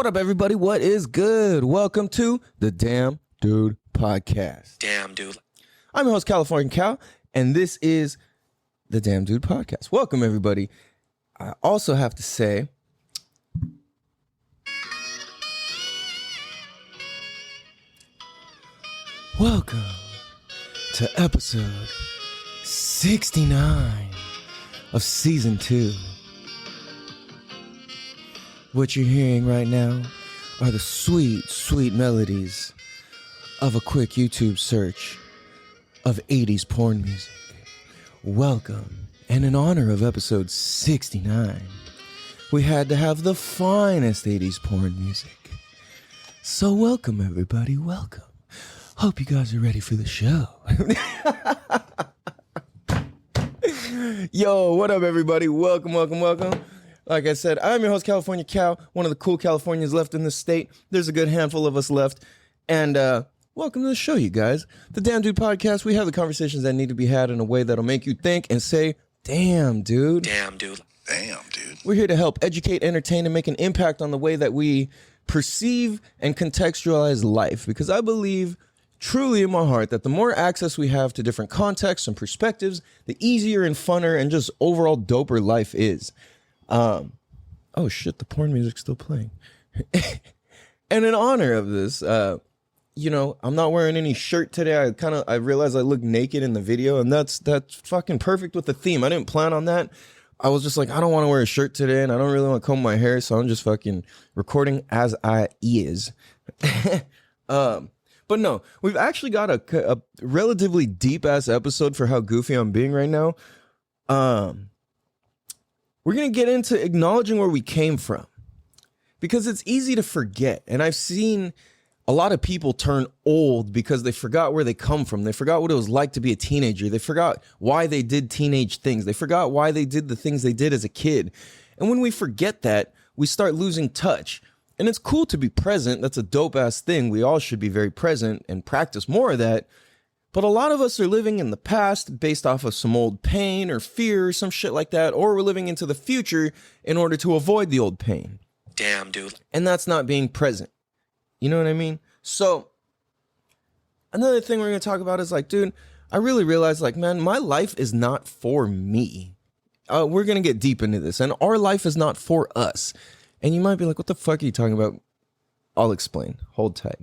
What up, everybody? What is good? Welcome to the Damn Dude Podcast. Damn, dude. I'm your host, California Cal, and this is the Damn Dude Podcast. Welcome, everybody. I also have to say, welcome to episode 69 of season 2. What you're hearing right now are the sweet, sweet melodies of a quick YouTube search of 80s porn music. Welcome, and in honor of episode 69, we had to have the finest 80s porn music. So welcome, everybody, welcome. Hope you guys are ready for the show. Yo, what up, everybody? Welcome, welcome, welcome. Like I said, I'm your host, California Cal, one of the cool Californians left in this state. There's a good handful of us left. And welcome to the show, you guys. The Damn Dude Podcast, we have the conversations that need to be had in a way that'll make you think and say, damn, dude. Damn, dude. Damn, dude. We're here to help educate, entertain, and make an impact on the way that we perceive and contextualize life. Because I believe truly in my heart that the more access we have to different contexts and perspectives, the easier and funner and just overall doper life is. Oh shit, the porn music's still playing. And in honor of this, I'm not wearing any shirt today. I realized I look naked in the video, and that's fucking perfect with the theme. I didn't plan on that. I was just like, I don't want to wear a shirt today, and I don't really want to comb my hair, so I'm just fucking recording as I is. But no, we've actually got a relatively deep ass episode for how goofy I'm being right now. We're going to get into acknowledging where we came from, because it's easy to forget. And I've seen a lot of people turn old because they forgot where they come from. They forgot what it was like to be a teenager. They forgot why they did teenage things. They forgot why they did the things they did as a kid. And when we forget that, we start losing touch. And it's cool to be present. That's a dope ass thing. We all should be very present and practice more of that. But a lot of us are living in the past based off of some old pain or fear or some shit like that, or we're living into the future in order to avoid the old pain. Damn, dude. And that's not being present. You know what I mean? So another thing we're going to talk about is like, dude, I really realized like, man, my life is not for me. We're going to get deep into this, and our life is not for us. And you might be like, what the fuck are you talking about? I'll explain. Hold tight.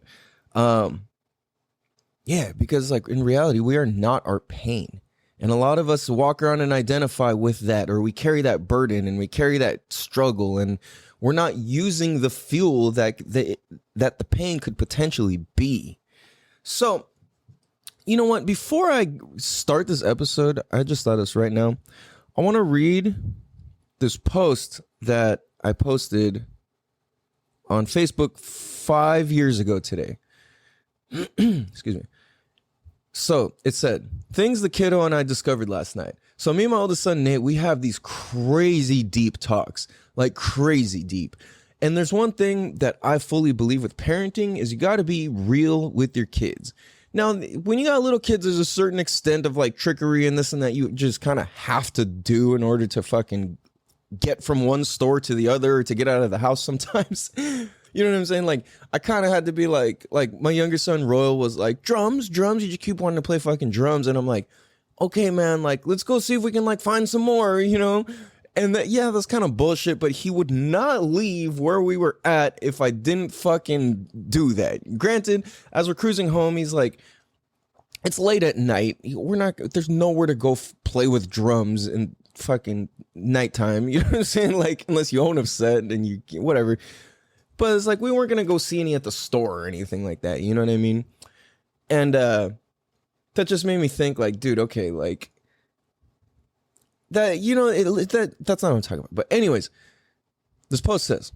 Yeah, because like in reality, we are not our pain. And a lot of us walk around and identify with that, or we carry that burden and we carry that struggle, and we're not using the fuel that the pain could potentially be. So, you know what? Before I start this episode, I just thought this right now. I want to read this post that I posted on Facebook 5 years ago today. Excuse me. So it said, things the kiddo and I discovered last night. So me and my oldest son, Nate, we have these crazy deep talks, like crazy deep. And there's one thing that I fully believe with parenting is you got to be real with your kids. Now, when you got little kids, there's a certain extent of like trickery and this and that you just kind of have to do in order to fucking get from one store to the other, or to get out of the house sometimes. You know what I'm saying? Like, I kind of had to be like my younger son, Royal, was like, drums, you just keep wanting to play fucking drums. And I'm like, okay, man, like, let's go see if we can like find some more, you know? And that's kind of bullshit, but he would not leave where we were at if I didn't fucking do that. Granted, as we're cruising home, he's like, it's late at night. There's nowhere to go play with drums in fucking nighttime. You know what I'm saying? Like, unless you own a set and you, whatever. But it's like, we weren't going to go see any at the store or anything like that. You know what I mean? And that just made me think like, dude, okay, like that, you know, that's not what I'm talking about. But anyways, this post says,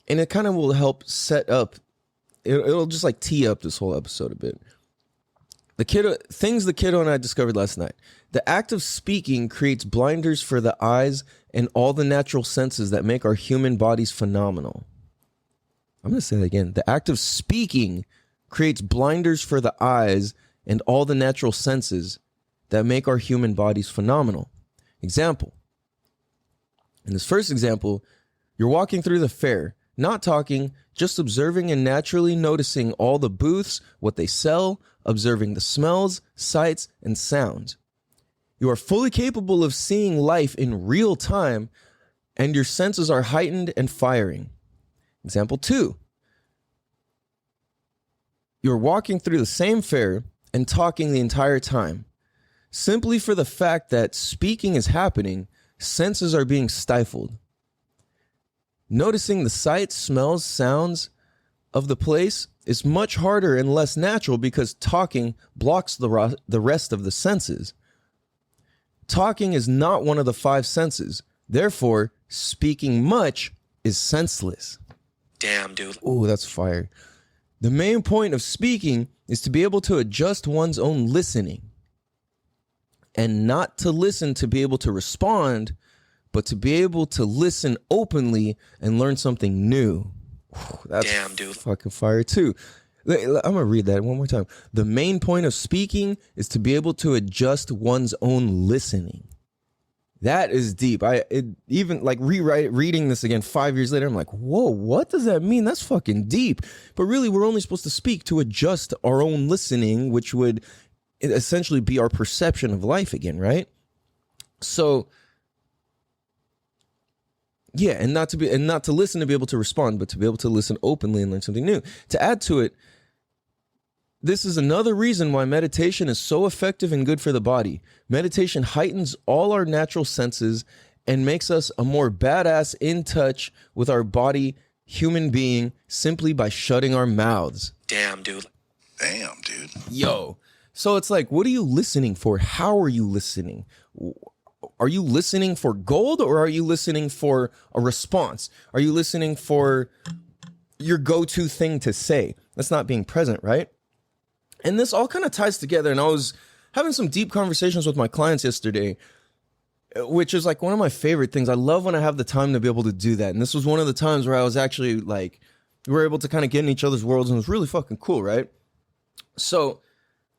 and it kind of will help set up, it'll just like tee up this whole episode a bit. Things the kiddo and I discovered last night. The act of speaking creates blinders for the eyes and all the natural senses that make our human bodies phenomenal. I'm going to say that again. The act of speaking creates blinders for the eyes and all the natural senses that make our human bodies phenomenal. Example. In this first example, you're walking through the fair not talking, just observing and naturally noticing all the booths, what they sell, observing the smells, sights, and sounds. You are fully capable of seeing life in real time, and your senses are heightened and firing. Example 2. You're walking through the same fair and talking the entire time. Simply for the fact that speaking is happening, senses are being stifled. Noticing the sights, smells, sounds of the place is much harder and less natural because talking blocks the rest of the senses. Talking is not one of the 5 senses. Therefore, speaking much is senseless. Damn, dude. Oh, that's fire. The main point of speaking is to be able to adjust one's own listening and not to listen to be able to respond, but to be able to listen openly and learn something new. That's damn, dude. Fucking fire too. I'm going to read that one more time. The main point of speaking is to be able to adjust one's own listening. That is deep. Even like reading this again 5 years later, I'm like, whoa, what does that mean? That's fucking deep. But really, we're only supposed to speak to adjust our own listening, which would essentially be our perception of life again, right? So, yeah, and not to listen to be able to respond, but to be able to listen openly and learn something new. To add to it, this is another reason why meditation is so effective and good for the body. Meditation heightens all our natural senses and makes us a more badass, in touch with our body human being simply by shutting our mouths. Damn, dude. Damn, dude. Yo. So it's like, what are you listening for? How are you listening? Are you listening for gold or are you listening for a response? Are you listening for your go-to thing to say? That's not being present, right? And this all kind of ties together. And I was having some deep conversations with my clients yesterday, which is like one of my favorite things. I love when I have the time to be able to do that. And this was one of the times where I was actually like, we were able to kind of get in each other's worlds, and it was really fucking cool, right? So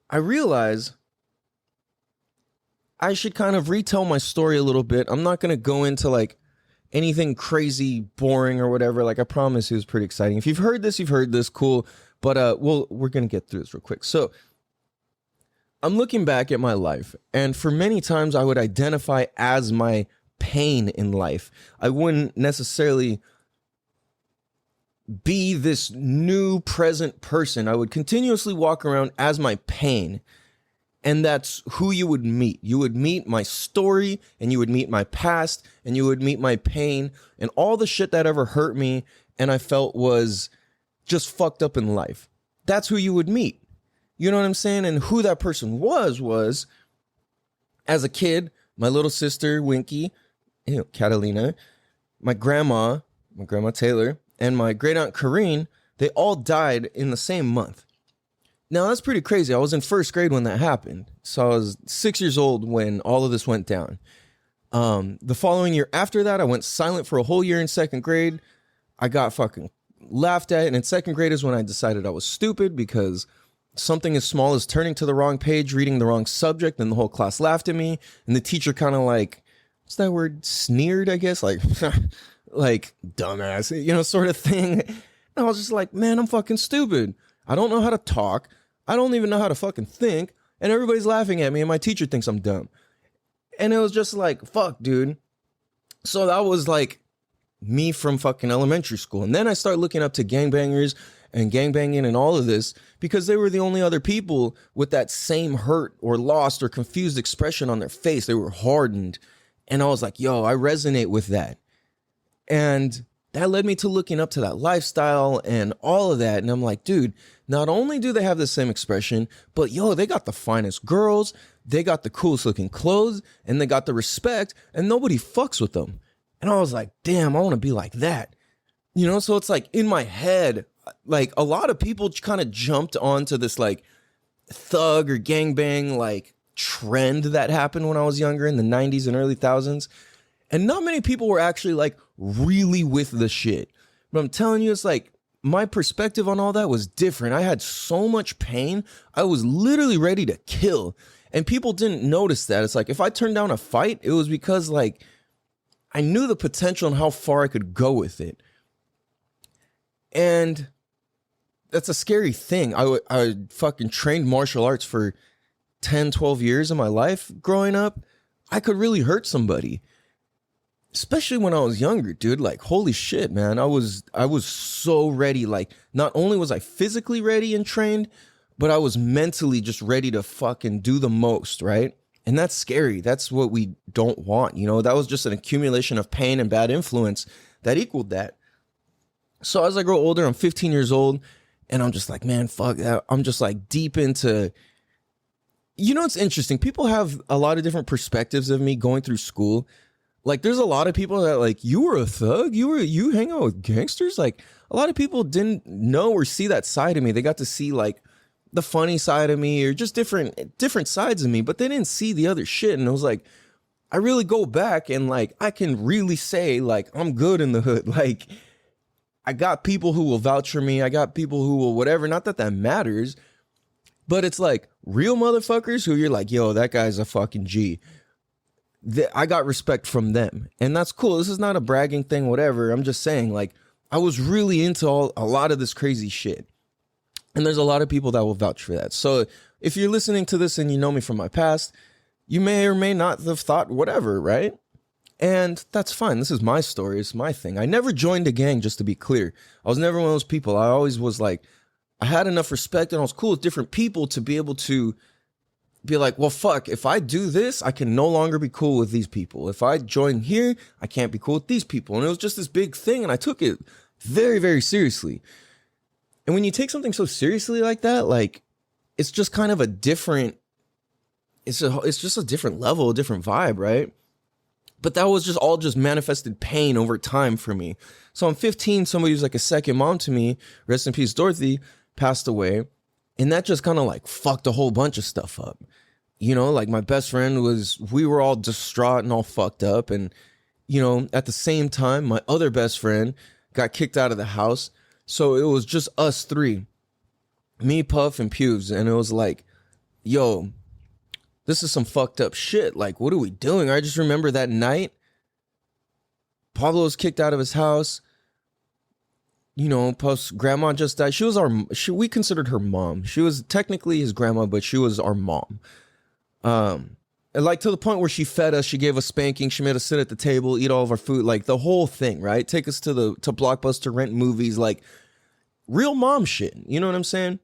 I realized I should kind of retell my story a little bit. I'm not going to go into like anything crazy, boring or whatever. Like I promise it was pretty exciting. If you've heard this, cool. But we're going to get through this real quick. So I'm looking back at my life, and for many times I would identify as my pain in life. I wouldn't necessarily be this new present person. I would continuously walk around as my pain. And that's who you would meet. You would meet my story, and you would meet my past, and you would meet my pain and all the shit that ever hurt me and I felt was just fucked up in life. That's who you would meet. You know what I'm saying? And who that person was as a kid, my little sister, Winky, Catalina, my grandma Taylor, and my great aunt Corrine, they all died in the same month. Now, that's pretty crazy. I was in first grade when that happened. So I was 6 years old when all of this went down. The following year after that, I went silent for a whole year in second grade. I got fucking laughed at. And in second grade is when I decided I was stupid because something as small as turning to the wrong page, reading the wrong subject, and the whole class laughed at me. And the teacher kind of like, what's that word? Sneered, I guess. Like, like dumbass, sort of thing. And I was just like, man, I'm fucking stupid. I don't know how to talk. I don't even know how to fucking think. And everybody's laughing at me and my teacher thinks I'm dumb. And it was just like, fuck, dude. So that was like me from fucking elementary school. And then I started looking up to gangbangers and gangbanging and all of this because they were the only other people with that same hurt or lost or confused expression on their face. They were hardened. And I was like, yo, I resonate with that. And that led me to looking up to that lifestyle and all of that. And I'm like, dude, not only do they have the same expression, but yo, they got the finest girls, they got the coolest looking clothes, and they got the respect, and nobody fucks with them. And I was like, damn, I want to be like that. So it's like in my head, like a lot of people kind of jumped onto this like thug or gangbang like trend that happened when I was younger in the 90s and early thousands. And not many people were actually like really with the shit. But I'm telling you, it's like my perspective on all that was different. I had so much pain. I was literally ready to kill. And people didn't notice that. It's like if I turned down a fight, it was because like I knew the potential and how far I could go with it. And that's a scary thing. I fucking trained martial arts for 10, 12 years of my life growing up. I could really hurt somebody, especially when I was younger, dude. Like, holy shit, man. I was so ready. Like, not only was I physically ready and trained, but I was mentally just ready to fucking do the most, right? And that's scary. That's what we don't want. You know, that was just an accumulation of pain and bad influence that equaled that. So as I grow older, I'm 15 years old, and I'm just like, man, fuck that. I'm just like deep into, you know, it's interesting. People have a lot of different perspectives of me going through school. Like, there's a lot of people that like, you were a thug, you hang out with gangsters. Like, a lot of people didn't know or see that side of me. They got to see like the funny side of me or just different sides of me, but they didn't see the other shit. And it was like, I really go back and like, I can really say like, I'm good in the hood. Like, I got people who will vouch for me. I got people who will whatever. Not that that matters, but it's like real motherfuckers who you're like, yo, that guy's a fucking G. I got respect from them. And that's cool. This is not a bragging thing, whatever. I'm just saying, like, I was really into a lot of this crazy shit. And there's a lot of people that will vouch for that. So if you're listening to this and you know me from my past, you may or may not have thought whatever, right? And that's fine. This is my story. It's my thing. I never joined a gang, just to be clear. I was never one of those people. I always was like, I had enough respect and I was cool with different people to be able to be like, well, fuck, if I do this, I can no longer be cool with these people. If I join here, I can't be cool with these people. And it was just this big thing. And I took it very, very seriously. And when you take something so seriously like that, like, it's just kind of a different, it's just a different level, a different vibe, right? But that was just all just manifested pain over time for me. So I'm 15, somebody who's like a second mom to me, rest in peace, Dorothy, passed away. And that just kind of like fucked a whole bunch of stuff up. You know, like my best friend we were all distraught and all fucked up. And, you know, at the same time, my other best friend got kicked out of the house. So it was just us three, me, Puff, and Pubes. And it was like, yo, this is some fucked up shit. Like, what are we doing? I just remember that night, Pablo was kicked out of his house. You know, Puff's grandma just died. We considered her mom. She was technically his grandma, but she was our mom. And like to the point where she fed us, she gave us spanking, she made us sit at the table, eat all of our food, like the whole thing, right? Take us to Blockbuster, rent movies, like real mom shit. You know what I'm saying?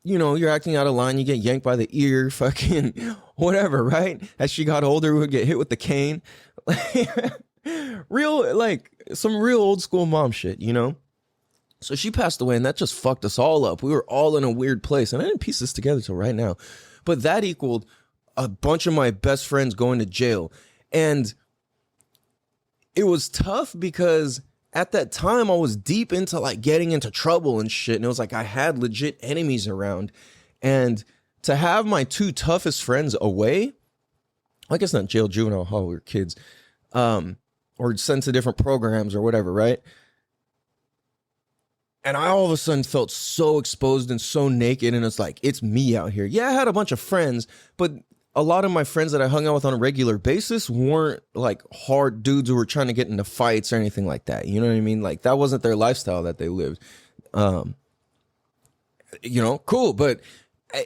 You know, you're acting out of line, you get yanked by the ear, fucking whatever, right? As she got older, we would get hit with the cane. Real, like, some real old school mom shit, you know? So she passed away, and that just fucked us all up. We were all in a weird place, and I didn't piece this together till right now. But that equaled a bunch of my best friends going to jail. And it was tough because at that time, I was deep into like getting into trouble and shit. And it was like I had legit enemies around. And to have my two toughest friends away, I guess not jail, juvenile hall, we were kids, or sent to different programs or whatever, right? And I all of a sudden felt so exposed and so naked. And it's like, it's me out here. Yeah, I had a bunch of friends, but a lot of my friends that I hung out with on a regular basis weren't like hard dudes who were trying to get into fights or anything like that. You know what I mean? Like that wasn't their lifestyle that they lived. You know, cool. But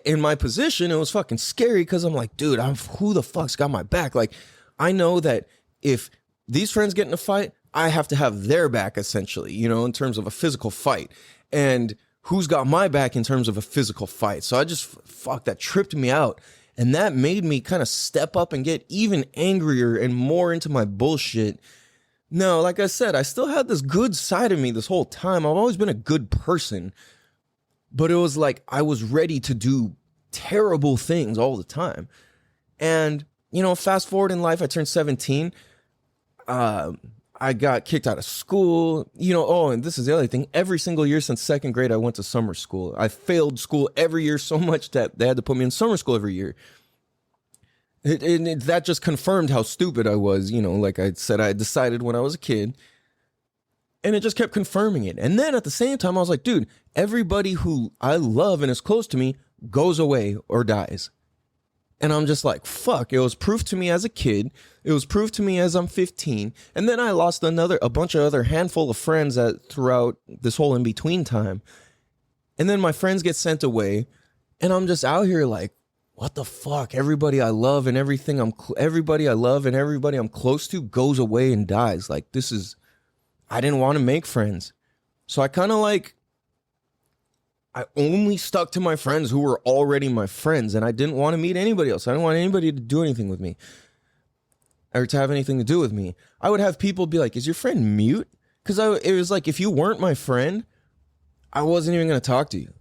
in my position, it was fucking scary because I'm like, dude, who the fuck's got my back? Like, I know that if these friends get in a fight, I have to have their back essentially, you know, in terms of a physical fight. And who's got my back in terms of a physical fight? So I just, that tripped me out. And that made me kind of step up and get even angrier and more into my bullshit. No, like I said, I still had this good side of me this whole time. I've always been a good person. But it was like I was ready to do terrible things all the time. And, you know, fast forward in life, I turned 17. I got kicked out of school, you know. Oh, and this is the other thing. Every single year since second grade, I went to summer school. I failed school every year so much that they had to put me in summer school every year. That just confirmed how stupid I was. You know, like I said, I decided when I was a kid, and it just kept confirming it. And then at the same time, I was like, dude, everybody who I love and is close to me goes away or dies. And I'm just like, fuck, it was proof to me as a kid. It was proof to me as I'm 15. And then I lost a bunch of other handful of friends throughout this whole in-between time. And then my friends get sent away. And I'm just out here like, what the fuck? Everybody I love and everybody I love and everybody I'm close to goes away and dies. Like, I didn't want to make friends. So I kind of like, I only stuck to my friends who were already my friends, and I didn't want to meet anybody else. I didn't want anybody to do anything with me or to have anything to do with me. I would have people be like, is your friend mute? Because it was like, if you weren't my friend, I wasn't even going to talk to you.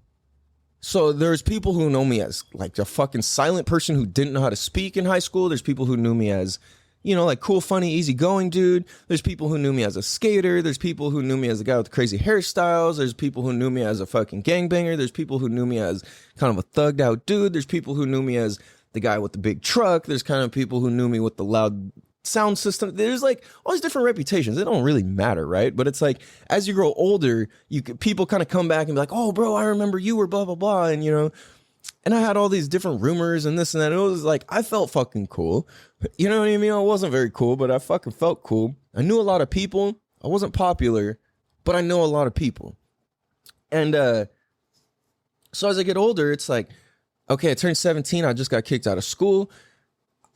So there's people who know me as like a fucking silent person who didn't know how to speak in high school. There's people who knew me as, you know, like cool, funny, easygoing dude. There's people who knew me as a skater. There's people who knew me as a guy with crazy hairstyles. There's people who knew me as a fucking gangbanger. There's people who knew me as kind of a thugged out dude. There's people who knew me as the guy with the big truck. There's kind of people who knew me with the loud sound system. There's like all these different reputations. They don't really matter, right? But it's like, as you grow older, people kind of come back and be like, oh, bro, I remember you were blah, blah, blah. And, you know, and I had all these different rumors and this and that. It was like, I felt fucking cool. You know what I mean? I wasn't very cool, but I fucking felt cool. I knew a lot of people. I wasn't popular, but I know a lot of people. And so as I get older, it's like, okay, I turned 17. I just got kicked out of school.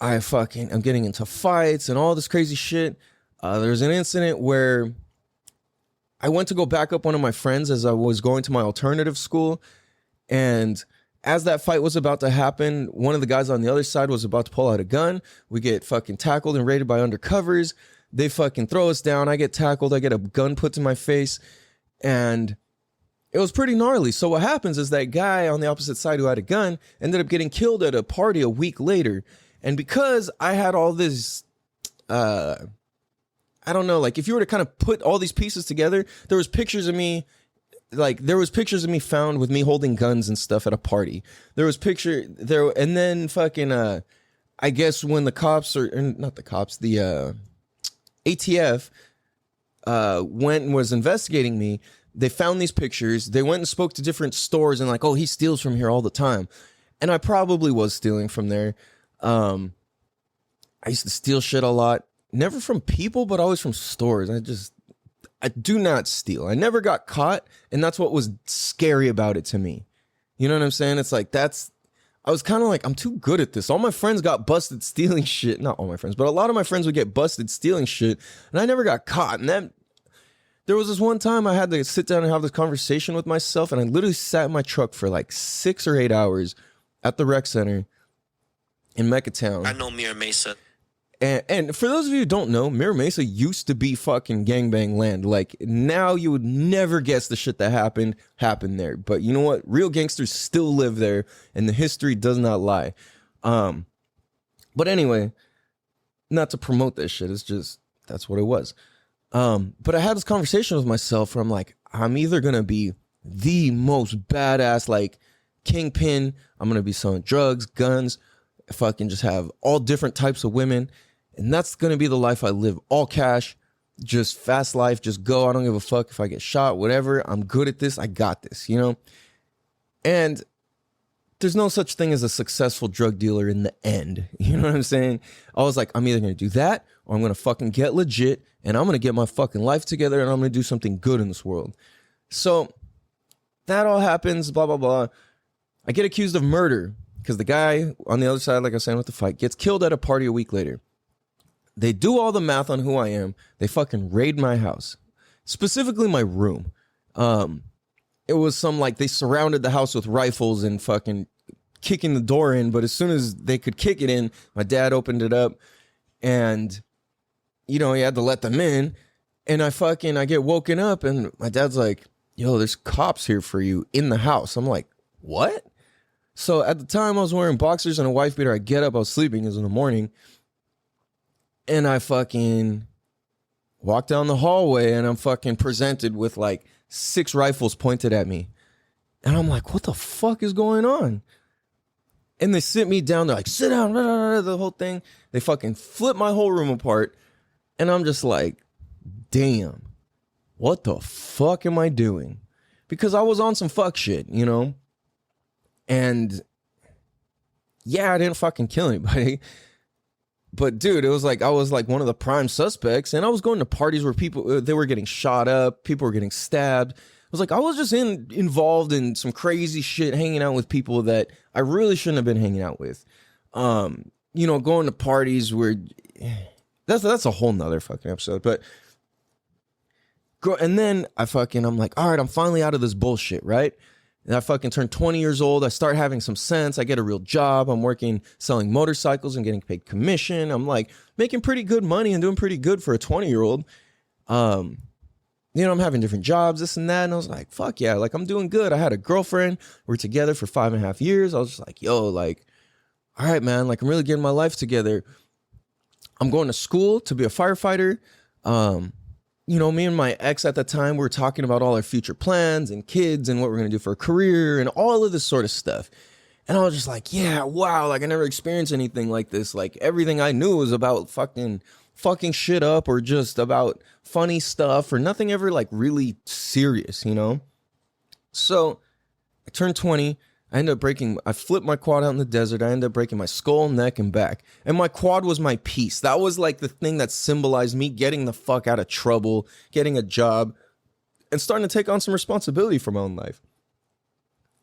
I'm getting into fights and all this crazy shit. There's an incident where I went to go back up one of my friends as I was going to my alternative school. And as that fight was about to happen, one of the guys on the other side was about to pull out a gun. We get fucking tackled and raided by undercovers. They fucking throw us down. I get tackled. I get a gun put to my face. And it was pretty gnarly. So what happens is that guy on the opposite side who had a gun ended up getting killed at a party a week later. And because I had all this, I don't know, like if you were to kind of put all these pieces together, there was pictures of me found with me holding guns and stuff at a party. There was and then fucking, I guess when the cops not the cops, the ATF went and was investigating me, they found these pictures. They went and spoke to different stores and like, oh, he steals from here all the time. And I probably was stealing from there. I used to steal shit a lot, never from people, but always from stores. I do not steal. I never got caught. And that's what was scary about it to me. You know what I'm saying? It's like, I was kind of like, I'm too good at this. All my friends got busted stealing shit. Not all my friends, but a lot of my friends would get busted stealing shit. And I never got caught. And there was this one time I had to sit down and have this conversation with myself. And I literally sat in my truck for like 6 or 8 hours at the rec center in Mecca Town. I know Mira Mesa. And for those of you who don't know, Mira Mesa used to be fucking gangbang land. Like, now you would never guess the shit that happened there. But you know what? Real gangsters still live there, and the history does not lie. But anyway, not to promote that shit. It's just, that's what it was. But I had this conversation with myself where I'm like, I'm either going to be the most badass, like, kingpin. I'm going to be selling drugs, guns, fucking just have all different types of women. And that's going to be the life I live. All cash, just fast life, just go. I don't give a fuck if I get shot, whatever. I'm good at this. I got this, you know? And there's no such thing as a successful drug dealer in the end. You know what I'm saying? I was like, I'm either going to do that or I'm going to fucking get legit and I'm going to get my fucking life together and I'm going to do something good in this world. So that all happens, blah, blah, blah. I get accused of murder because the guy on the other side, like I was saying with the fight, gets killed at a party a week later. They do all the math on who I am. They fucking raid my house, specifically my room. It was they surrounded the house with rifles and fucking kicking the door in. But as soon as they could kick it in, my dad opened it up and, you know, he had to let them in. And I get woken up and my dad's like, yo, there's cops here for you in the house. I'm like, what? So at the time I was wearing boxers and a wife beater. I get up, I was sleeping, it was in the morning. And I fucking walk down the hallway and I'm fucking presented with like 6 rifles pointed at me. And I'm like, what the fuck is going on? And they sit me down. They're like, sit down, the whole thing. They fucking flip my whole room apart. And I'm just like, damn, what the fuck am I doing? Because I was on some fuck shit, you know? And Yeah, I didn't fucking kill anybody. But dude, it was like I was like one of the prime suspects, and I was going to parties where people they were getting shot up, people were getting stabbed. It was like I was just involved in some crazy shit, hanging out with people that I really shouldn't have been hanging out with. Going to parties where that's a whole nother fucking episode. But and then I'm like, all right, I'm finally out of this bullshit, right? And I fucking turned 20 years old. I start having some sense. I get a real job. I'm working, selling motorcycles and getting paid commission. I'm like making pretty good money and doing pretty good for a 20-year-old. I'm having different jobs, this and that. And I was like, fuck yeah, like I'm doing good. I had a girlfriend. We're together for 5.5 years. I was just like, yo, like, all right, man, like I'm really getting my life together. I'm going to school to be a firefighter. Me and my ex at the time, we were talking about all our future plans and kids and what we're going to do for a career and all of this sort of stuff. And I was just like, yeah, wow, like I never experienced anything like this. Like everything I knew was about fucking shit up or just about funny stuff or nothing ever like really serious, So I turned 20. I flipped my quad out in the desert. I ended up breaking my skull, neck, and back. And my quad was my peace. That was like the thing that symbolized me getting the fuck out of trouble, getting a job, and starting to take on some responsibility for my own life.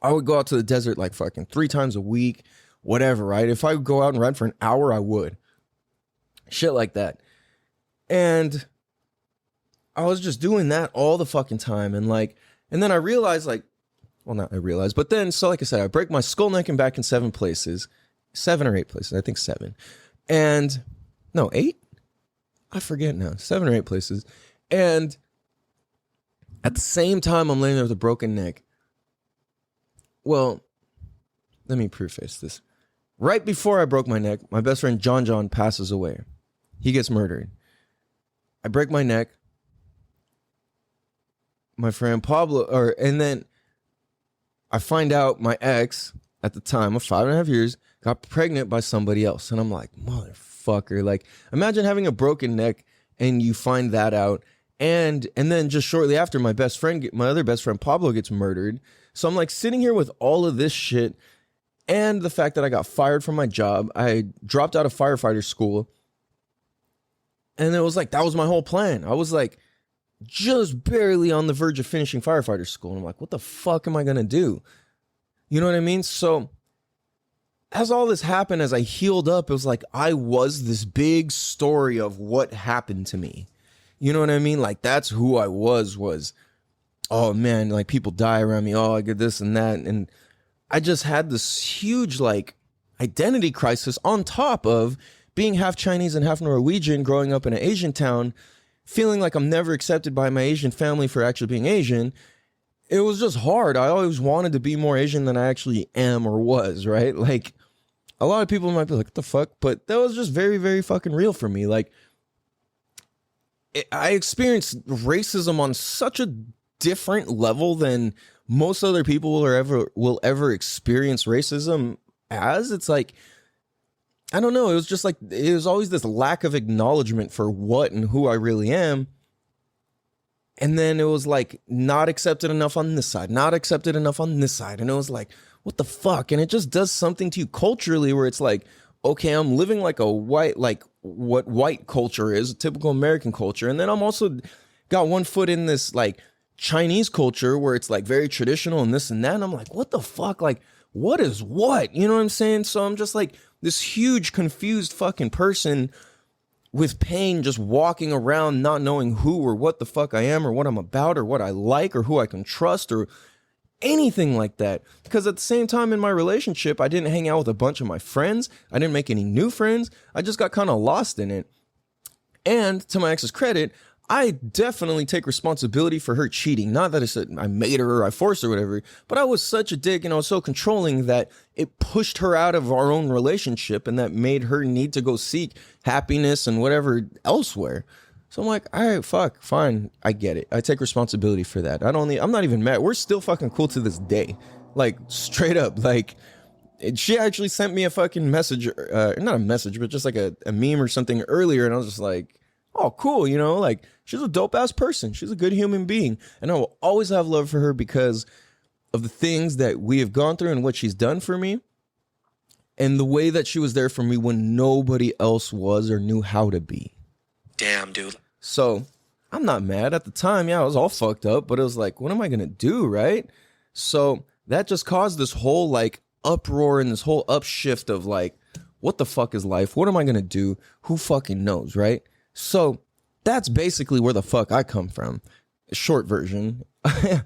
I would go out to the desert like fucking 3 times a week, whatever, right? If I would go out and ride for an hour, I would. Shit like that. And I was just doing that all the fucking time. And then I realized but then, so like I said, I break my skull, neck, and back in 7 places, 7 or 8 places, I think 7. And no, 8? I forget now, 7 or 8 places. And at the same time, I'm laying there with a broken neck. Well, let me preface this. Right before I broke my neck, my best friend John passes away. He gets murdered. I break my neck. My friend Pablo, and then I find out my ex at the time of 5.5 years got pregnant by somebody else. And I'm like, motherfucker, like imagine having a broken neck and you find that out. And then just shortly after my other best friend Pablo gets murdered. So I'm like sitting here with all of this shit and the fact that I got fired from my job. I dropped out of firefighter school. And it was like, that was my whole plan. I was like, just barely on the verge of finishing firefighter school. And I'm like, what the fuck am I going to do? You know what I mean? So as all this happened, as I healed up, it was like I was this big story of what happened to me. You know what I mean? Like that's who I was, oh man, like people die around me. Oh, I get this and that. And I just had this huge like identity crisis on top of being half Chinese and half Norwegian, growing up in an Asian town, feeling like I'm never accepted by my Asian family for actually being Asian. It was just hard. I always wanted to be more Asian than I actually am or was, right? Like a lot of people might be like, what the fuck? But that was just very, very fucking real for me. Like I experienced racism on such a different level than most other people will ever experience racism as. It's like, I don't know. It was just like, it was always this lack of acknowledgement for what and who I really am. And then it was like not accepted enough on this side, not accepted enough on this side. And it was like, what the fuck? And it just does something to you culturally where it's like, okay, I'm living like a white, like what white culture is, a typical American culture. And then I'm also got one foot in this like Chinese culture where it's like very traditional and this and that. And I'm like, what the fuck? Like, what is what? You know what I'm saying? So I'm just like this huge confused fucking person with pain, just walking around not knowing who or what the fuck I am or what I'm about or what I like or who I can trust or anything like that. Because at the same time in my relationship, I didn't hang out with a bunch of my friends. I didn't make any new friends. I just got kind of lost in it. And to my ex's credit, I definitely take responsibility for her cheating. Not that I said I made her or I forced her or whatever, but I was such a dick and I was so controlling that it pushed her out of our own relationship and that made her need to go seek happiness and whatever elsewhere. So I'm like, all right, fuck, fine. I get it. I take responsibility for that. I'm not even mad. We're still fucking cool to this day. Like straight up, like she actually sent me a fucking message, not a message, but just like a meme or something earlier. And I was just like, oh, cool. You know, like she's a dope ass person. She's a good human being. And I will always have love for her because of the things that we have gone through and what she's done for me. and the way that she was there for me when nobody else was or knew how to be. Damn, dude. So I'm not mad at the time. Yeah, I was all fucked up, but it was like, what am I going to do, right? So that just caused this whole like uproar and this whole upshift of like, what the fuck is life? What am I going to do? Who fucking knows, right? So that's basically where the fuck I come from. Short version. We're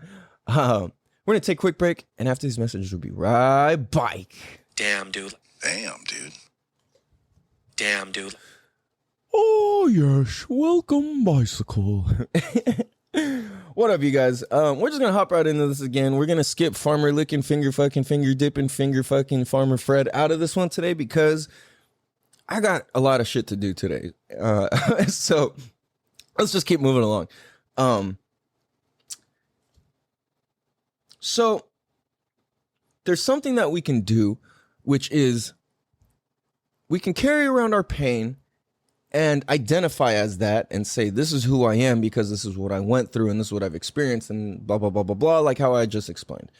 going to take a quick break, and after these messages, we'll be right back. Damn, dude. Damn, dude. Damn, dude. Oh, yes. Welcome, bicycle. What up, you guys? We're just going to hop right into this again. We're going to skip farmer licking, finger fucking, finger dipping, finger fucking farmer Fred out of this one today because I got a lot of shit to do today. So let's just keep moving along. So there's something that we can do, which is we can carry around our pain and identify as that and say, this is who I am because this is what I went through and this is what I've experienced and blah, blah, blah, blah, blah, like how I just explained.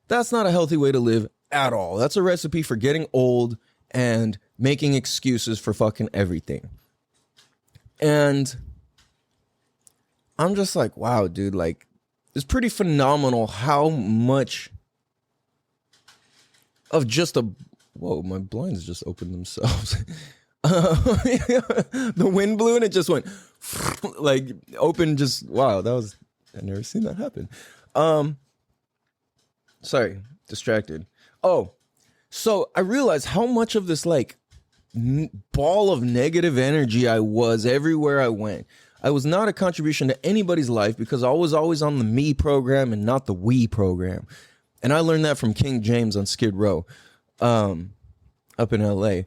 That's not a healthy way to live at all. That's a recipe for getting old and making excuses for fucking everything. And I'm just like, wow, dude, like, it's pretty phenomenal how much of just a... Whoa, my blinds just opened themselves. The wind blew and it just went like open. Just wow, that was... I've never seen that happen. Sorry, distracted. Oh, so I realized how much of this like ball of negative energy I was everywhere I went. I was not a contribution to anybody's life because I was always on the me program and not the we program. And I learned that from King James on Skid Row, up in LA.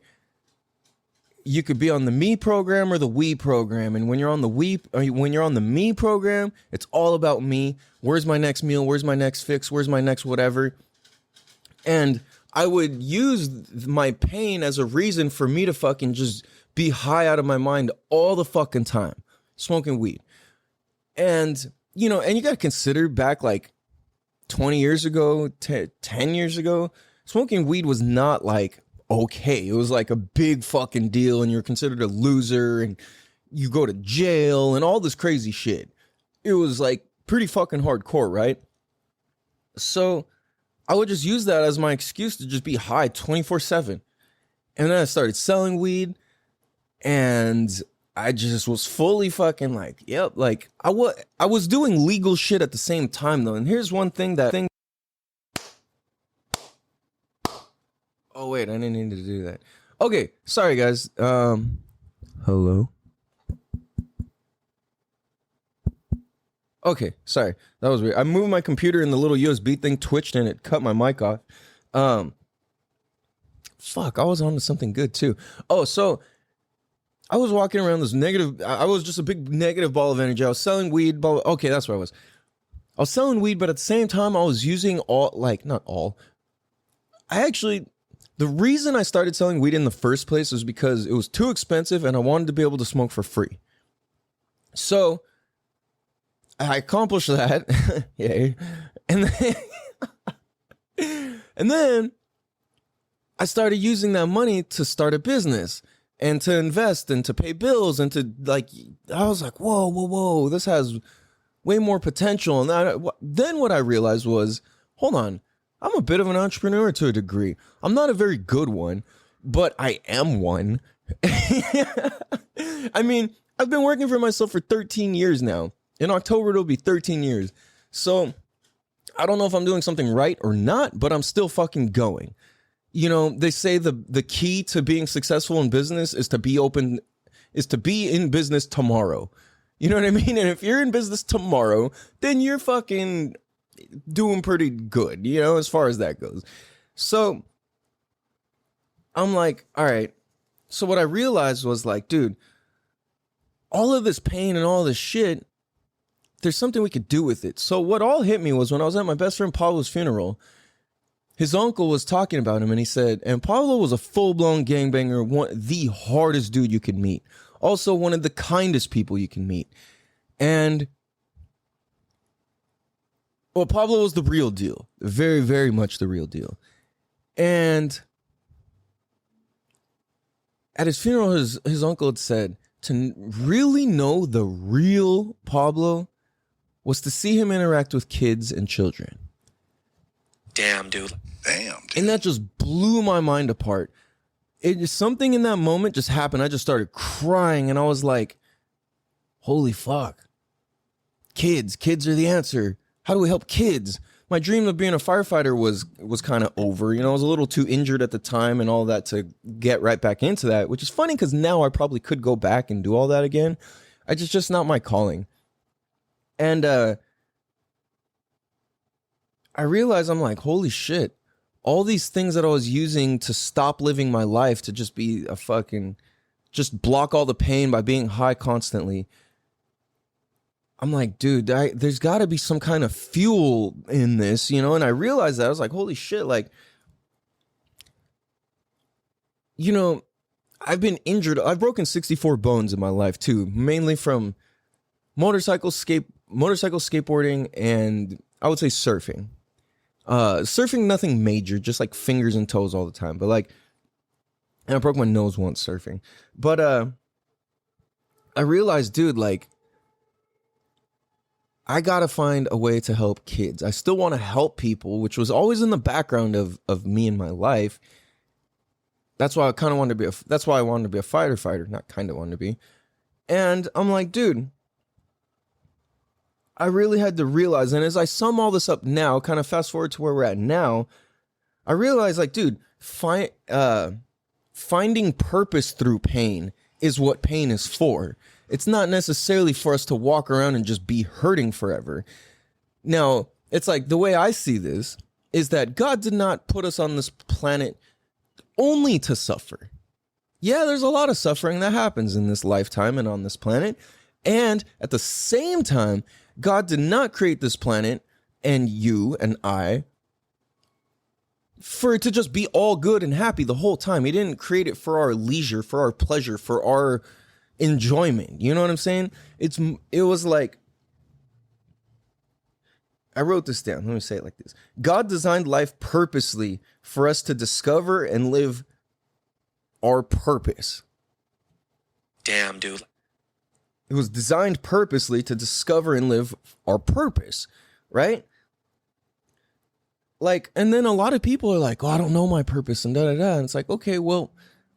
You could be on the me program or the we program. And when you're on the when you're on the me program, it's all about me. Where's my next meal? Where's my next fix? Where's my next whatever? And I would use my pain as a reason for me to fucking just be high out of my mind all the fucking time. Smoking weed. And, you know, and you got to consider back like 20 years ago, 10 years ago, smoking weed was not like okay. It was like a big fucking deal and you're considered a loser and you go to jail and all this crazy shit. It was like pretty fucking hardcore, right? So I would just use that as my excuse to just be high 24/7. And then I started selling weed and I just was fully fucking like, yep, like I was doing legal shit at the same time though. And here's one thing Oh wait, I didn't need to do that. Okay, sorry guys. Hello. Okay, sorry. That was weird. I moved my computer and the little USB thing twitched and it cut my mic off. Fuck, I was on to something good too. Oh, so I was walking around this negative, I was just a big negative ball of energy. I was selling weed, okay, that's where I was. I was selling weed, but at the same time, I was using the reason I started selling weed in the first place was because it was too expensive and I wanted to be able to smoke for free. So I accomplished that. Yay. And then I started using that money to start a business and to invest and to pay bills and to like, I was like, whoa, this has way more potential. And then what I realized was, hold on, I'm a bit of an entrepreneur to a degree. I'm not a very good one, but I am one. I mean, I've been working for myself for 13 years now. In October, it'll be 13 years. So I don't know if I'm doing something right or not, but I'm still fucking going. You know, they say the key to being successful in business is to be in business tomorrow. You know what I mean? And if you're in business tomorrow, then you're fucking doing pretty good, you know, as far as that goes. So I'm like, all right. So what I realized was like, dude, all of this pain and all this shit, there's something we could do with it. So what all hit me was when I was at my best friend Pablo's funeral, his uncle was talking about him and he said, and Pablo was a full-blown gangbanger, the hardest dude you could meet. Also one of the kindest people you can meet. And, well, Pablo was the real deal. Very, very much the real deal. And At his funeral, his uncle had said to really know the real Pablo was to see him interact with kids and children. Damn, dude. Damn, dude. And that just blew my mind apart. It just, something in that moment just happened. I just started crying and I was like, holy fuck. Kids are the answer. How do we help kids? My dream of being a firefighter was kind of over. You know, I was a little too injured at the time and all that to get right back into that, which is funny because now I probably could go back and do all that again. It's just not my calling. And I realized, I'm like, holy shit. All these things that I was using to stop living my life, to just be a fucking, just block all the pain by being high constantly. I'm like, dude, there's got to be some kind of fuel in this, you know? And I realized that. I was like, holy shit, like, you know, I've been injured. I've broken 64 bones in my life too, mainly from motorcycle, skateboarding, and I would say surfing. Surfing, nothing major, just like fingers and toes all the time. But like, and I broke my nose once surfing. But I realized, dude, like, I gotta find a way to help kids. I still want to help people, which was always in the background of me in my life. That's why I kind of wanted to be. That's why I wanted to be a fighter. Not kind of wanted to be. And I'm like, dude, I really had to realize. And as I sum all this up now, kind of fast forward to where we're at now, I realized, like, dude, finding purpose through pain is what pain is for. It's not necessarily for us to walk around and just be hurting forever. Now, it's like the way I see this is that God did not put us on this planet only to suffer. Yeah, there's a lot of suffering that happens in this lifetime and on this planet. And at the same time, God did not create this planet and you and I for it to just be all good and happy the whole time. He didn't create it for our leisure, for our pleasure, for our enjoyment. You know what I'm saying? It was like, I wrote this down. Let me say it like this. God designed life purposely for us to discover and live our purpose. Damn, dude. It was designed purposely to discover and live our purpose, right? Like, and then a lot of people are like, oh, I don't know my purpose and da-da-da. And it's like, okay, well,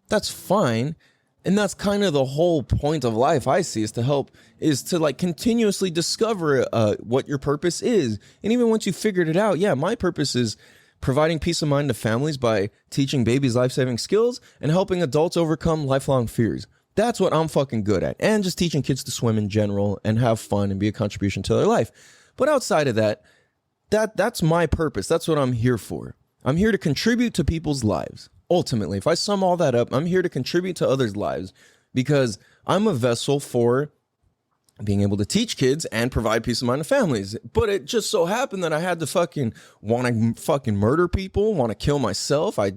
that's fine. And that's kind of the whole point of life, I see, is to like continuously discover what your purpose is. And even once you figured it out, yeah, my purpose is providing peace of mind to families by teaching babies life-saving skills and helping adults overcome lifelong fears. That's what I'm fucking good at. And just teaching kids to swim in general and have fun and be a contribution to their life. But outside of that, that's my purpose. That's what I'm here for. I'm here to contribute to people's lives. Ultimately, if I sum all that up, I'm here to contribute to others' lives because I'm a vessel for being able to teach kids and provide peace of mind to families. But it just so happened that I had to fucking want to fucking murder people, want to kill myself. I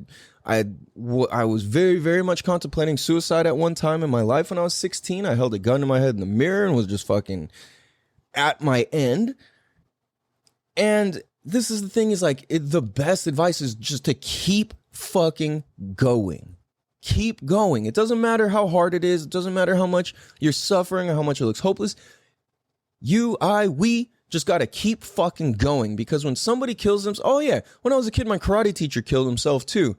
was very, very much contemplating suicide at one time in my life when I was 16. I held a gun to my head in the mirror and was just fucking at my end. And this is the thing is like, the best advice is just to keep fucking going. Keep going. It doesn't matter how hard it is. It doesn't matter how much you're suffering or how much it looks hopeless. We just got to keep fucking going because when somebody kills themselves, oh yeah, when I was a kid, my karate teacher killed himself too.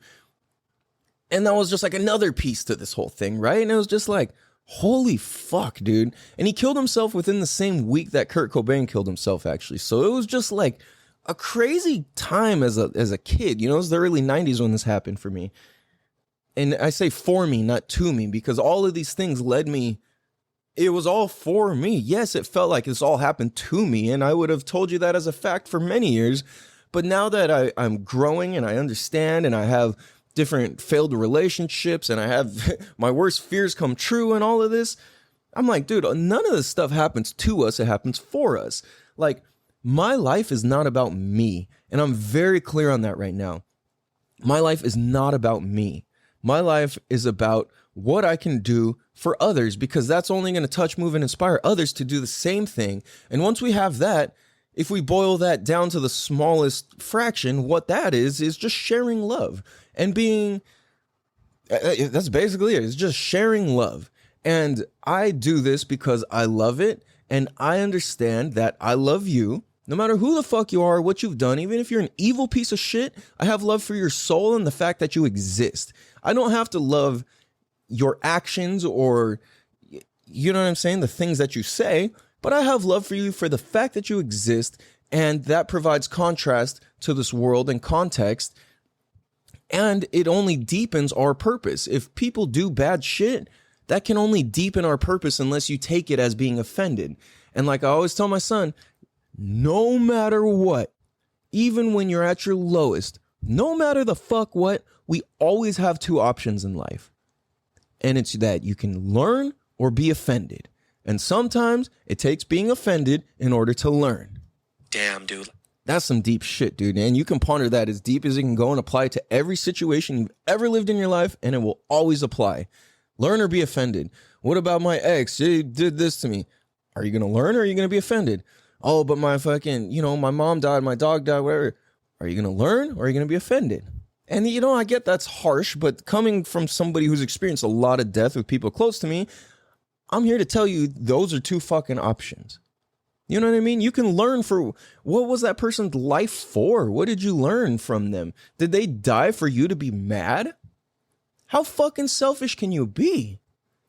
And that was just like another piece to this whole thing, right? And it was just like, holy fuck, dude. And he killed himself within the same week that Kurt Cobain killed himself, actually. So it was just like a crazy time as a kid. You know, it was the early 90s when this happened for me. And I say for me, not to me, because all of these things led me. It was all for me. Yes, it felt like this all happened to me. And I would have told you that as a fact for many years. But now that I'm growing and I understand and I have different failed relationships and I have my worst fears come true and all of this, I'm like, dude, none of this stuff happens to us. It happens for us. Like, my life is not about me. And I'm very clear on that right now. My life is not about me. My life is about what I can do for others because that's only going to touch, move, and inspire others to do the same thing. And once we have that, if we boil that down to the smallest fraction, what that is just sharing love and being That's basically it. It's just sharing love. And I do this because I love it. And I understand that I love you. No matter who the fuck you are, what you've done, even if you're an evil piece of shit, I have love for your soul and the fact that you exist. I don't have to love your actions or, you know what I'm saying, the things that you say, but I have love for you for the fact that you exist, and that provides contrast to this world and context, and it only deepens our purpose. If people do bad shit, that can only deepen our purpose unless you take it as being offended. And like I always tell my son, no matter what, even when you're at your lowest, no matter the fuck what, we always have two options in life. And it's that you can learn or be offended. And sometimes it takes being offended in order to learn. Damn, dude. That's some deep shit, dude. And you can ponder that as deep as you can go and apply it to every situation you've ever lived in your life, and it will always apply. Learn or be offended. What about my ex? She did this to me. Are you going to learn or are you going to be offended? Oh, but my fucking, my mom died, my dog died, whatever. Are you going to learn or are you going to be offended? And, I get that's harsh, but coming from somebody who's experienced a lot of death with people close to me, I'm here to tell you those are two fucking options. You know what I mean? You can learn for what was that person's life for? What did you learn from them? Did they die for you to be mad? How fucking selfish can you be?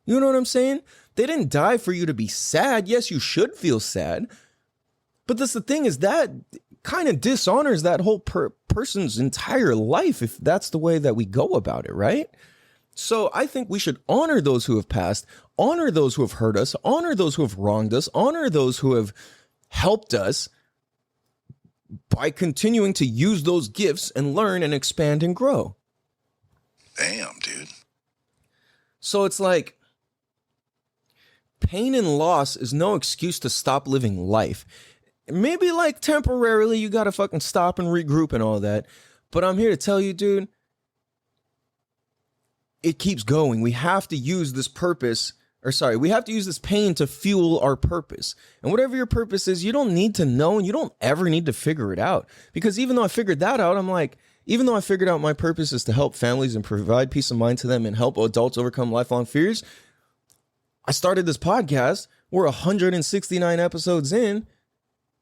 You know what I'm saying? They didn't die for you to be sad. Yes, you should feel sad. But that's the thing, is that kind of dishonors that whole person's entire life if that's the way that we go about it, right? So I think we should honor those who have passed, honor those who have hurt us, honor those who have wronged us, honor those who have helped us by continuing to use those gifts and learn and expand and grow. Damn, dude. So it's like pain and loss is no excuse to stop living life. Maybe like temporarily you got to fucking stop and regroup and all that. But I'm here to tell you, dude, it keeps going. We have to use this we have to use this pain to fuel our purpose. And whatever your purpose is, you don't need to know, and you don't ever need to figure it out. Because even though I figured that out, I'm like, even though I figured out my purpose is to help families and provide peace of mind to them and help adults overcome lifelong fears, I started this podcast. We're 169 episodes in.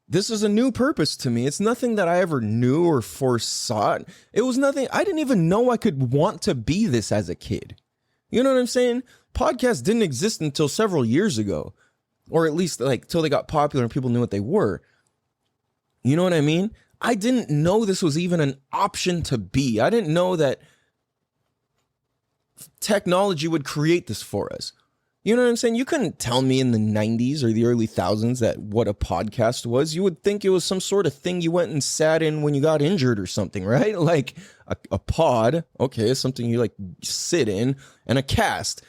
This is a new purpose to me. It's nothing that I ever knew or foresaw. It was nothing. I didn't even know I could want to be this as a kid. You know what I'm saying? Podcasts didn't exist until several years ago, or at least like till they got popular and people knew what they were. You know what I mean? I didn't know this was even an option to be. I didn't know that technology would create this for us. You know what I'm saying? You couldn't tell me in the 90s or the early thousands that what a podcast was. You would think it was some sort of thing you went and sat in when you got injured or something, right? Like a pod, okay, something you like sit in, and a cast,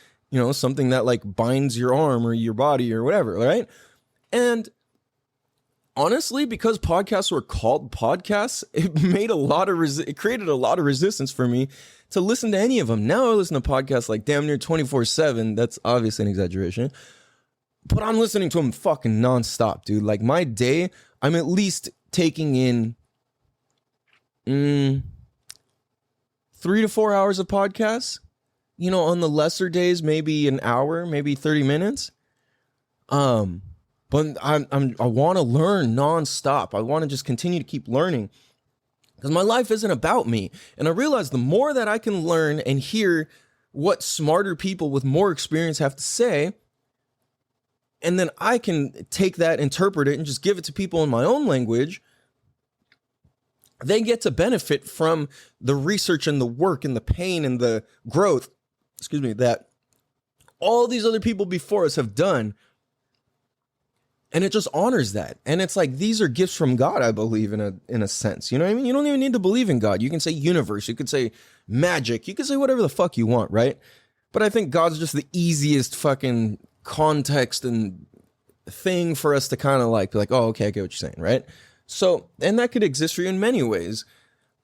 something that like binds your arm or your body or whatever, right? And honestly, because podcasts were called podcasts, it created a lot of resistance for me to listen to any of them. Now I listen to podcasts like damn near 24/7. That's obviously an exaggeration, but I'm listening to them fucking nonstop, dude. Like my day, I'm at least taking in 3 to 4 hours of podcasts. On the lesser days, maybe an hour, maybe 30 minutes. But I want to learn nonstop. I want to just continue to keep learning. Because my life isn't about me. And I realize the more that I can learn and hear what smarter people with more experience have to say, and then I can take that, interpret it, and just give it to people in my own language, they get to benefit from the research and the work and the pain and the growth, that all these other people before us have done. And it just honors that. And it's like, these are gifts from God, I believe, in a sense. You know what I mean? You don't even need to believe in God. You can say universe. You could say magic. You can say whatever the fuck you want, right? But I think God's just the easiest fucking context and thing for us to kind of like, be like, oh, okay, I get what you're saying, right? So, and that could exist for you in many ways.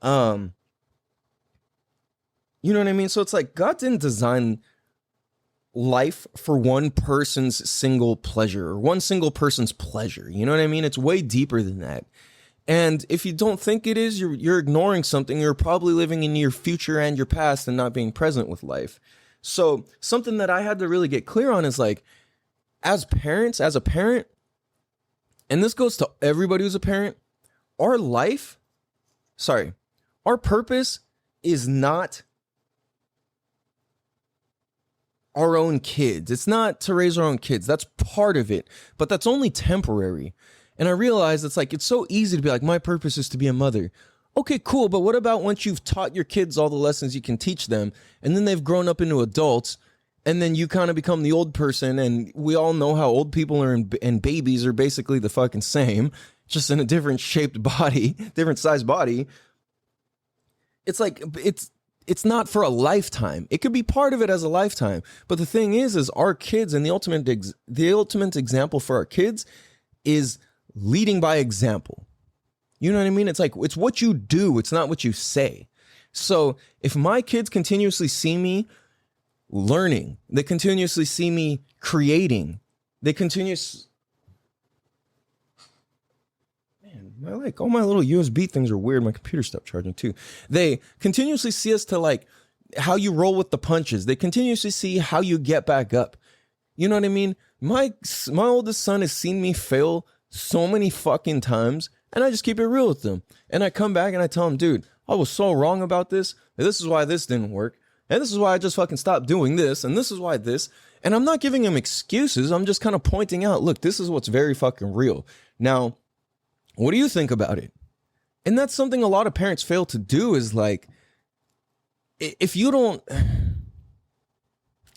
You know what I mean? So it's like, God didn't design life for one person's single pleasure or one single person's pleasure. You know what I mean? It's way deeper than that. And if you don't think it is, you're ignoring something. You're probably living in your future and your past and not being present with life. So something that I had to really get clear on is like, as parents, as a parent, and this goes to everybody who's a parent, our purpose is not our own kids. It's not to raise our own kids. That's part of it, but that's only temporary. And I realize it's so easy to be like, my purpose is to be a mother. Okay, cool. But what about once you've taught your kids all the lessons you can teach them, and then they've grown up into adults, and then you kind of become the old person, and we all know how old people are and babies are basically the fucking same, just in a different shaped body, different sized body. It's like, it's not for a lifetime. It could be part of it as a lifetime. But the thing is our kids, and the ultimate example for our kids is leading by example. You know what I mean? It's like, it's what you do. It's not what you say. So if my kids continuously see me learning, they continuously see me creating, all my little USB things are weird. My computer stopped charging too. They continuously see us to like how you roll with the punches. They continuously see how you get back up. You know what I mean? My oldest son has seen me fail so many fucking times, and I just keep it real with them. And I come back and I tell him, dude, I was so wrong about this. This is why this didn't work. And this is why I just fucking stopped doing this. And this is why this. And I'm not giving him excuses. I'm just kind of pointing out, look, this is what's very fucking real. Now, what do you think about it? And that's something a lot of parents fail to do is like, if you don't,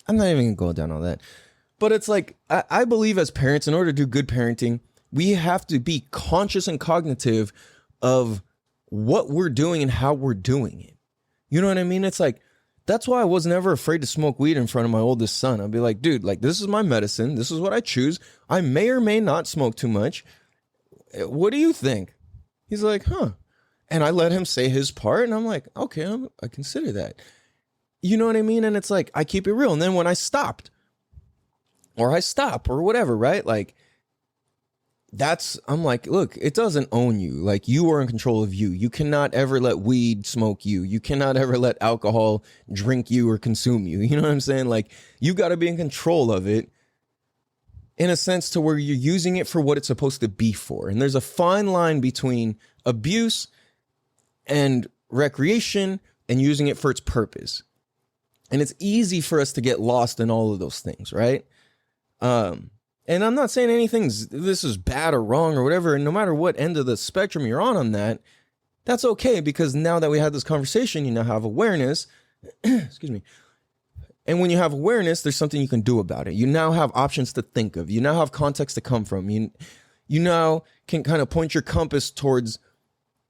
I'm not even gonna go down all that, but it's like, I believe as parents, in order to do good parenting, we have to be conscious and cognitive of what we're doing and how we're doing it. You know what I mean? It's like, that's why I was never afraid to smoke weed in front of my oldest son. I'd be like, dude, like, this is my medicine. This is what I choose. I may or may not smoke too much. What do you think? He's like, huh. And I let him say his part, and I'm like, okay, I consider that. You know what I mean? And it's like, I keep it real. And then when I stopped, or I stop, or whatever, right? Like, I'm like, look, it doesn't own you. Like, you are in control of you. You cannot ever let weed smoke you. You cannot ever let alcohol drink you or consume you. You know what I'm saying? Like, you got to be in control of it in a sense to where you're using it for what it's supposed to be for. And there's a fine line between abuse and recreation and using it for its purpose. And it's easy for us to get lost in all of those things, right? And I'm not saying this is bad or wrong or whatever. And no matter what end of the spectrum you're on that, that's okay. Because now that we had this conversation, you now have awareness. Excuse me. And when you have awareness, there's something you can do about it. You now have options to think of. You now have context to come from. You now can kind of point your compass towards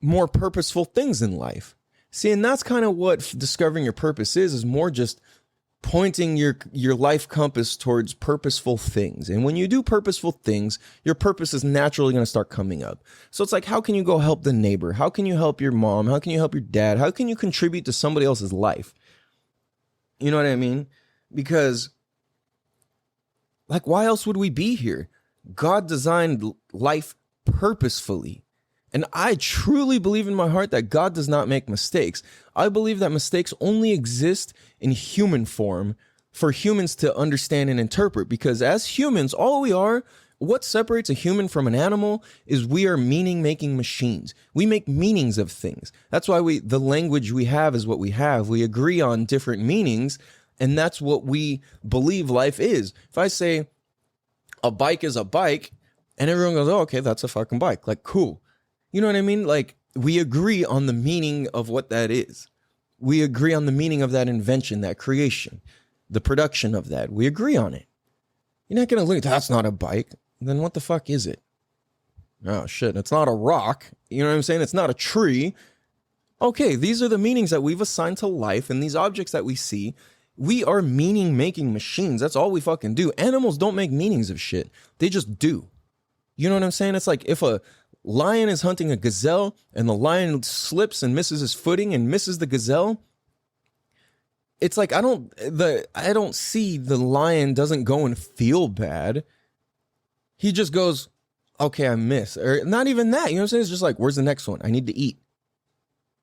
more purposeful things in life. See, and that's kind of what discovering your purpose is more just pointing your life compass towards purposeful things. And when you do purposeful things, your purpose is naturally going to start coming up. So it's like, how can you go help the neighbor? How can you help your mom? How can you help your dad? How can you contribute to somebody else's life? You know what I mean? Because, like, why else would we be here? God designed life purposefully. And I truly believe in my heart that God does not make mistakes. I believe that mistakes only exist in human form for humans to understand and interpret. Because as humans, all we are, what separates a human from an animal is we are meaning-making machines. We make meanings of things. That's why the language we have is what we have. We agree on different meanings, and that's what we believe life is. If I say a bike is a bike, and everyone goes, oh, okay, that's a fucking bike. Like, cool. You know what I mean? Like, we agree on the meaning of what that is. We agree on the meaning of that invention, that creation, the production of that. We agree on it. You're not going to look, that's not a bike. Then what the fuck is it? Oh, shit, it's not a rock. You know what I'm saying? It's not a tree. Okay, these are the meanings that we've assigned to life, and these objects that we see, we are meaning-making machines. That's all we fucking do. Animals don't make meanings of shit. They just do. You know what I'm saying? It's like if a lion is hunting a gazelle and the lion slips and misses his footing and misses the gazelle, it's like I don't see the lion doesn't go and feel bad. He just goes, okay, I miss, or not even that. You know what I'm saying? It's just like, where's the next one? I need to eat.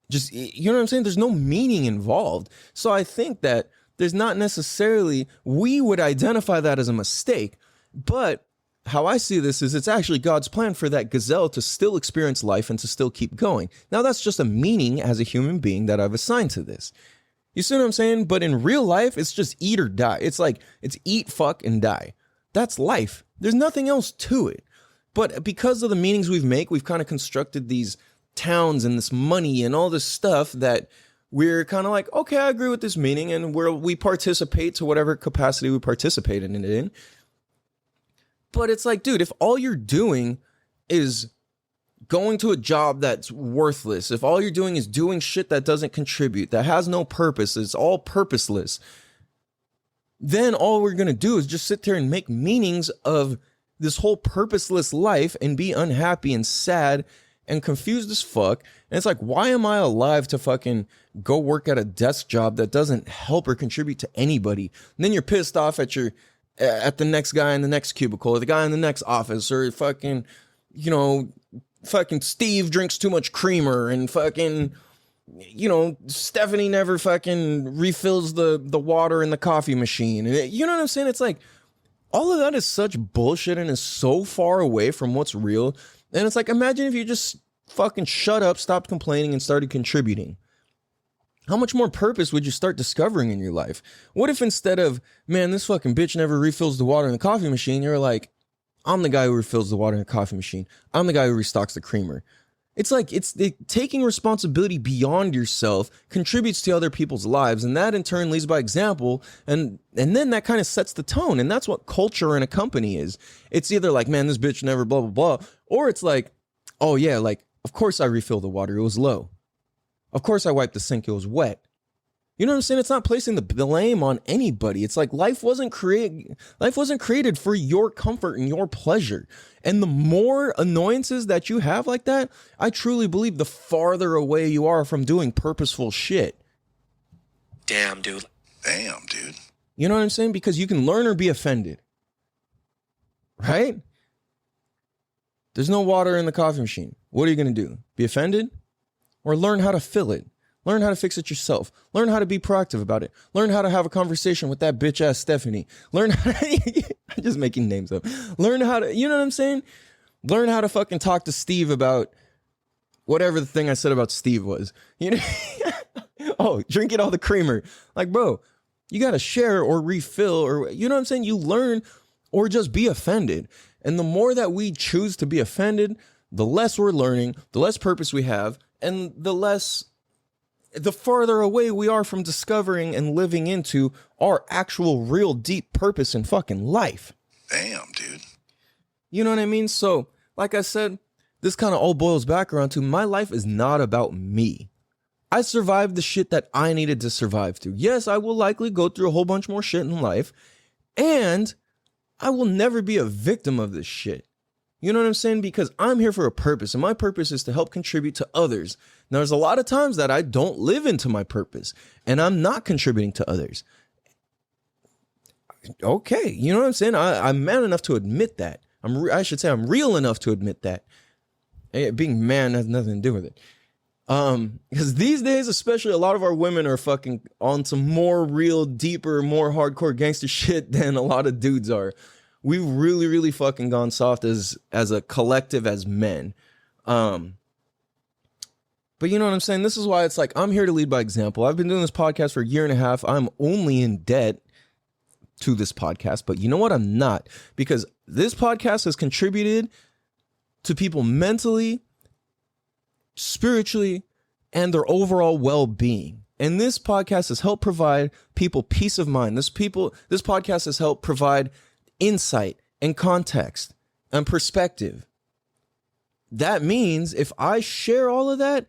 Just, you know what I'm saying? There's no meaning involved. So I think that there's not necessarily, we would identify that as a mistake, but how I see this is it's actually God's plan for that gazelle to still experience life and to still keep going. Now that's just a meaning as a human being that I've assigned to this. You see what I'm saying? But in real life, it's just eat or die. It's like, it's eat, fuck, and die. That's life. There's nothing else to it. But because of the meanings we've kind of constructed these towns and this money and all this stuff that we're kind of like, okay, I agree with this meaning, and we participate to whatever capacity we participate in it in. But it's like, dude, if all you're doing is going to a job that's worthless, if all you're doing is doing shit that doesn't contribute, that has no purpose, it's all purposeless, then all we're going to do is just sit there and make meanings of this whole purposeless life and be unhappy and sad and confused as fuck. And it's like, why am I alive to fucking go work at a desk job that doesn't help or contribute to anybody? And then you're pissed off at the next guy in the next cubicle, or the guy in the next office, or fucking, you know, fucking Steve drinks too much creamer, and fucking, you know, Stephanie never fucking refills the water in the coffee machine. You know what I'm saying? It's like, all of that is such bullshit and is so far away from what's real. And it's like, imagine if you just fucking shut up, stopped complaining, and started contributing. How much more purpose would you start discovering in your life? What if instead of, man, this fucking bitch never refills the water in the coffee machine, you're like, I'm the guy who refills the water in the coffee machine. I'm the guy who restocks the creamer. It's like, taking responsibility beyond yourself contributes to other people's lives, and that in turn leads by example, and then that kind of sets the tone, and that's what culture in a company is. It's either like, man, this bitch never blah, blah, blah, or it's like, oh yeah, like, of course I refill the water, it was low. Of course I wiped the sink, it was wet. You know what I'm saying? It's not placing the blame on anybody. It's like life wasn't created for your comfort and your pleasure. And the more annoyances that you have like that, I truly believe the farther away you are from doing purposeful shit. Damn, dude. Damn, dude. You know what I'm saying? Because you can learn or be offended. Right? There's no water in the coffee machine. What are you going to do? Be offended? Or learn how to fill it? Learn how to fix it yourself. Learn how to be proactive about it. Learn how to have a conversation with that bitch ass Stephanie. Learn how to, I'm just making names up. Learn how to, you know what I'm saying? Learn how to fucking talk to Steve about whatever the thing I said about Steve was. You know? Oh, drinking all the creamer. Like, bro, you got to share or refill, or, you know what I'm saying? You learn or just be offended. And the more that we choose to be offended, the less we're learning, the less purpose we have, and the farther away we are from discovering and living into our actual real deep purpose in fucking life. Damn, dude. You know what I mean? So, like I said, this kind of all boils back around to my life is not about me. I survived the shit that I needed to survive through. Yes, I will likely go through a whole bunch more shit in life, and I will never be a victim of this shit. You know what I'm saying? Because I'm here for a purpose, and my purpose is to help contribute to others. Now, there's a lot of times that I don't live into my purpose, and I'm not contributing to others. Okay, you know what I'm saying? I'm man enough to admit that. I should say I'm real enough to admit that. Being man has nothing to do with it. Because these days, especially, a lot of our women are fucking on some more real, deeper, more hardcore gangster shit than a lot of dudes are. We've really, really fucking gone soft as a collective, as men. But you know what I'm saying? This is why it's like, I'm here to lead by example. I've been doing this podcast for a year and a half. I'm only in debt to this podcast, but you know what? I'm not, because this podcast has contributed to people mentally, spiritually, and their overall well-being. And this podcast has helped provide people peace of mind. This podcast has helped provide insight and context and perspective. That means if I share all of that,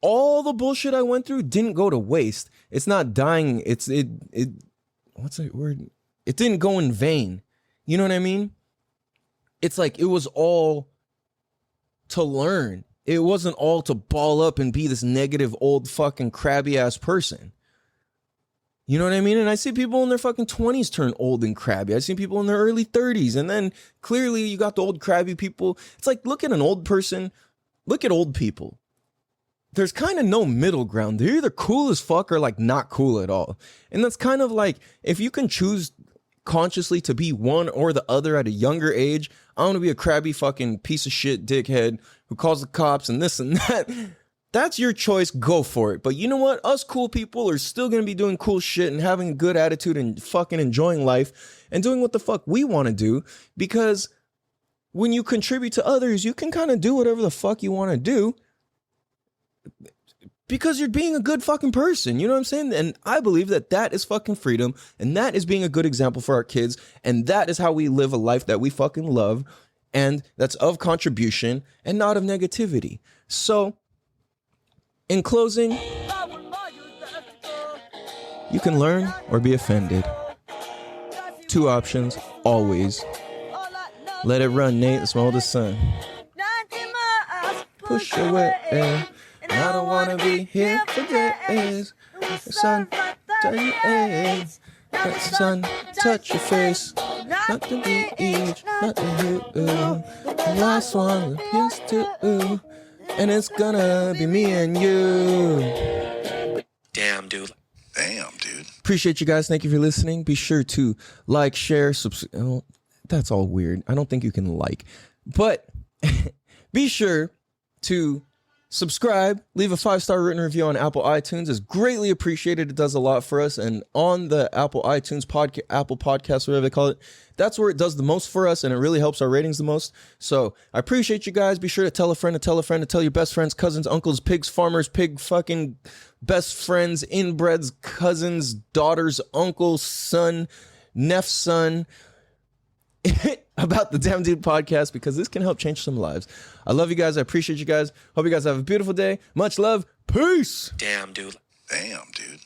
all the bullshit I went through didn't go to waste. It's not dying. What's that word? It didn't go in vain. You know what I mean? It's like it was all to learn. It wasn't all to ball up and be this negative old fucking crabby ass person. You know what I mean? And I see people in their fucking 20s turn old and crabby. I see people in their early 30s. And then clearly you got the old crabby people. It's like, look at an old person. Look at old people. There's kind of no middle ground. They're either cool as fuck or like not cool at all. And that's kind of like, if you can choose consciously to be one or the other at a younger age, I want to be a crabby fucking piece of shit dickhead who calls the cops and this and that. That's your choice. Go for it. But you know what? Us cool people are still going to be doing cool shit and having a good attitude and fucking enjoying life and doing what the fuck we want to do, because when you contribute to others, you can kind of do whatever the fuck you want to do because you're being a good fucking person. You know what I'm saying? And I believe that that is fucking freedom, and that is being a good example for our kids, and that is how we live a life that we fucking love, and that's of contribution and not of negativity. So in closing, you can learn or be offended. Two options, always. Let it run, Nate. Let's roll the sun. Push away. I don't wanna be here for days. Sun, touch your face. Let the sun touch your face. Not the beach, not the you. The last one appears to. And it's gonna be me and you. Damn, dude. Damn, dude. Appreciate you guys. Thank you for listening. Be sure to like, share, subscribe. Oh, that's all weird. I don't think you can like. But be sure to subscribe, leave a 5-star written review on Apple iTunes. It's greatly appreciated. It does a lot for us. And on the Apple iTunes Apple Podcast, whatever they call it, that's where it does the most for us, and it really helps our ratings the most. So I appreciate you guys. Be sure to tell a friend to tell a friend to tell your best friends, cousins, uncles, pigs, farmers, pig fucking best friends, inbreds, cousins, daughters, uncles, son, neph's son, about the Damn Dude podcast, because this can help change some lives. I love you guys. I appreciate you guys. Hope you guys have a beautiful day. Much love. Peace. Damn, dude. Damn, dude.